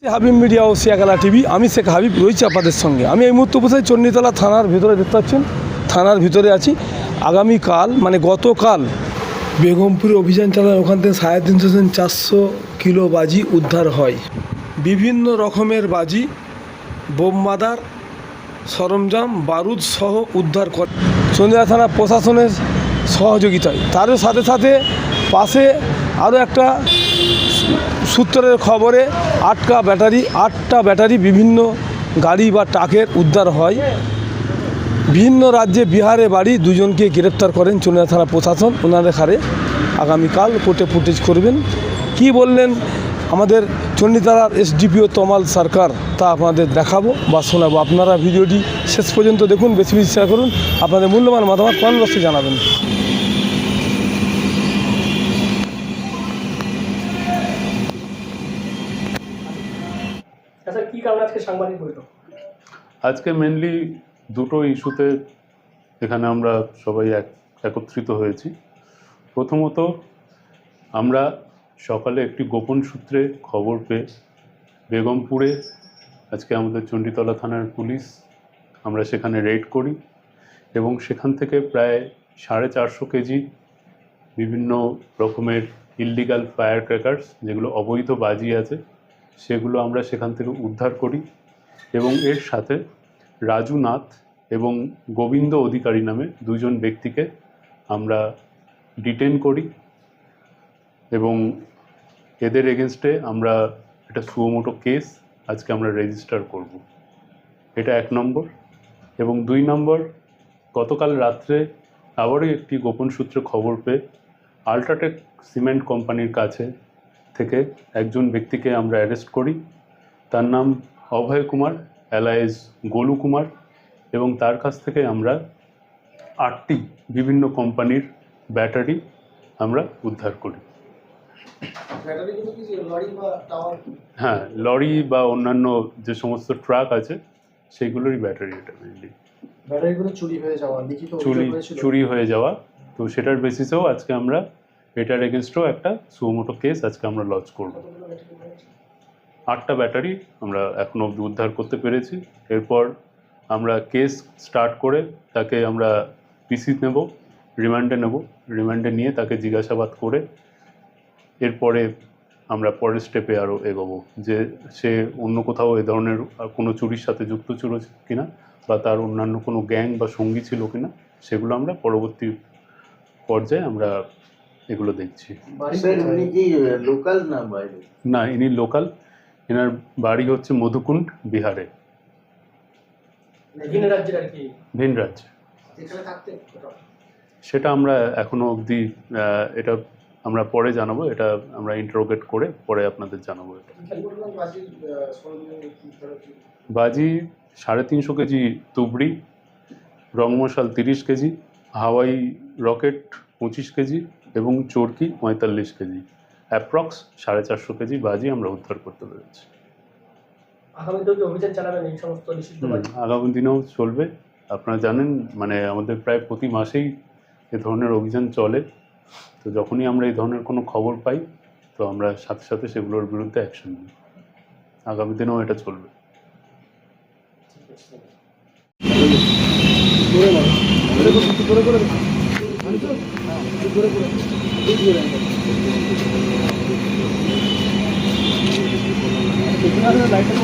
Habib media ও Shiakhala TV, আমি শেখ হাবিব রয়েছি আপনাদের সঙ্গে। আমি এই মুহূর্তে বসে চণ্ডীতলা থানার ভিতরে দেখতে পাচ্ছেন, থানার ভিতরে আছি। আগামীকাল মানে গতকাল বেগমপুরে অভিযান চালান, ওখান থেকে 350-400 কিলো বাজি উদ্ধার হয়। বিভিন্ন রকমের বাজি, বোমবাদার সরঞ্জাম, বারুদ সহ উদ্ধার করে চণ্ডীতলা থানা প্রশাসনের সহযোগিতায়। তার সাথে সাথে পাশে আরও একটা সূত্রের খবরে 8টা ব্যাটারি বিভিন্ন গাড়ি বা ট্রাকের উদ্ধার হয়। বিভিন্ন রাজ্যে বিহারে বাড়ি 2 জনকে গ্রেপ্তার করেন চণ্ডীতলা থানা প্রশাসন। ওনাদের হারে আগামীকাল কোর্টে ফুটেজ করবেন। কি বললেন আমাদের চণ্ডীতলার এসডিপিও তমাল সরকার, তা আপনাদের দেখাবো বা শোনাবো। আপনারা ভিডিওটি শেষ পর্যন্ত দেখুন, বেশি বেশি শেয়ার করুন, আপনাদের মূল্যবান মতামত কমেন্ট বক্সে জানাবেন। আজকে মেনলি দুটো ইস্যুতে এখানে আমরা সবাই একত্রিত হয়েছি। প্রথমত, আমরা সকালে একটি গোপন সূত্রে খবর পেয়ে বেগমপুরে আজকে আমাদের চণ্ডীতলা থানার পুলিশ আমরা সেখানে রেড করি এবং সেখান থেকে প্রায় 450 কেজি বিভিন্ন রকমের ইললিগাল ফায়ার ক্র্যাকার্স, যেগুলো অবৈধ বাজি আছে, সেগুলো আমরা সেখান থেকে উদ্ধার করি এবং এর সাথে রাজু নাথ এবং গোবিন্দ অধিকারী নামে 2 জন ব্যক্তিকে আমরা ডিটেন করি এবং এদের এগেনস্টে আমরা একটা সুমোটো কেস আজকে আমরা রেজিস্টার করব। এটা 1 নম্বর। এবং 2 নম্বর, গতকাল রাত্রে আবারও একটি গোপন সূত্রে খবর পেয়ে আল্ট্রাটেক সিমেন্ট কোম্পানির কাছে থেকে একজন ব্যক্তিকে আমরা অ্যারেস্ট করি। তার নাম অভয় কুমার অ্যালায়েজ গোলু কুমার, এবং তার কাছ থেকে আমরা 8টি বিভিন্ন কোম্পানির ব্যাটারি আমরা উদ্ধার করি। হ্যাঁ, লরি বা অন্যান্য যে সমস্ত ট্রাক আছে সেগুলোরই ব্যাটারি। এটা মেনলি ব্যাটারিগুলো চুরি হয়ে যাওয়া, তো সেটার বেসিসেও আজকে আমরা এটার এগেনস্টও একটা সুমোটো কেস আজকে আমরা লঞ্চ করব। 8টা ব্যাটারি আমরা এখনো অবধি উদ্ধার করতে পেরেছি। এরপর আমরা কেস স্টার্ট করে তাকে আমরা পিসি নেব, রিমান্ডে নিয়ে তাকে জিজ্ঞাসাবাদ করে এরপরে আমরা পরের স্টেপে আরও এগোবো, যে সে অন্য কোথাও এ ধরনের কোনো চুরির সাথে যুক্ত ছিল কিনা বা তার অন্যান্য কোনো গ্যাং বা সঙ্গী ছিল কিনা, সেগুলো আমরা পরবর্তী পর্যায়ে আমরা এগুলো দেখছি। না, ইনি লোকাল। এনার বাড়ি হচ্ছে মধুকুণ্ড, বিহারে। ভিন রাজ্যে। সেটা আমরা এখনো অবধি এটা আমরা পরে জানাবো। এটা আমরা ইন্টারোগেট করে পরে আপনাদের জানাবো। এটা বাজি 350 কেজি তুবড়ি, রংমশাল 30 কেজি, হাওয়াই রকেট 25 কেজি এবং চরকি 45 কেজি, অ্যাপ্রক্স 450 কেজি বাজি আমরা উদ্ধার করতে পেরেছি। আগামী দিনেও চলবে। আপনারা জানেন, মানে আমাদের প্রায় প্রতি মাসেই এ ধরনের অভিযান চলে। তো যখনই আমরা এই ধরনের কোনো খবর পাই, তো আমরা সাথে সাথে সেগুলোর বিরুদ্ধে অ্যাকশন নিই। আগামী দিনেও এটা চলবে। লাইটের